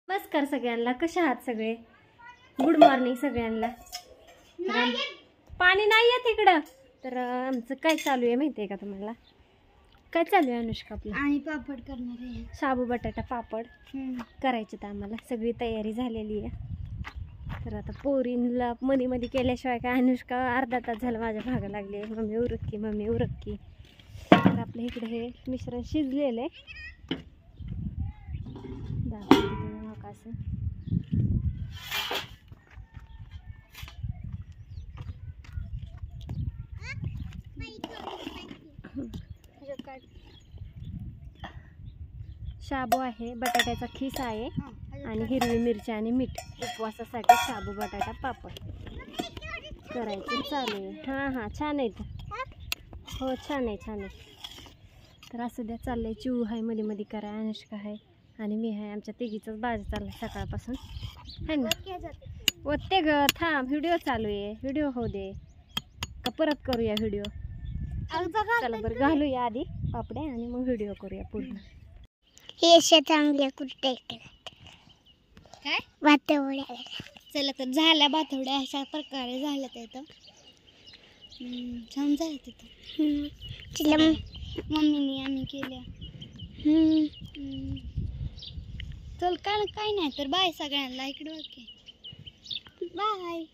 नमस्कार सगळ्यांना, कशा आहात सगळे? गुड मॉर्निंग सगळ्यांना. पाणी नाही आहे तिकडं. तर आमचं काय चालू आहे माहिती आहे का तुम्हाला? काय चालू आहे अनुष्का? आपलं आणि पापड करणार आहे. शाबू बटाटा पापड करायचे तर आम्हाला सगळी तयारी झालेली आहे. तर आता पोरींला मध्ये मध्ये केल्याशिवाय काय, अनुष्का अर्धा तास झालं माझ्या भागा लागली, मम्मी उरक्की मम्मी उरक्की. तर आपल्या इकडे हे मिश्रण शिजलेलं आहे. असं शाबू आहे, बटाट्याचा खीस आहे आणि हिरवी मिरची आणि मीठ. उपवासासाठी शाबू बटाटा पापड करायचं चालू आहे. हां हां, छान आहे. हो छान आहे छान आहे. तर असं द्या, चाललंय. चिऊ आहे मध्ये मध्ये करा, अनुष्का आहे आणि मी आहे. आमच्या तिघीचंच बाजी चाललाय सकाळपासून, है ना? ओते ग, थांब, व्हिडिओ चालू आहे. व्हिडिओ होऊ दे का परत करूया व्हिडिओ? चला बरं, घालूया आधी पापडे आणि मग व्हिडिओ करूया पूर्ण. हे चांगल्या कुठे काय भातवड्या. चला तर झाल्या भातवड्या, अशा प्रकारे झाल्या तिथं. छान झालं तिथं. मम्मीने आम्ही केल्या. चल काय नाही तर बाय सगळ्यांना. इकडे ओके बाय.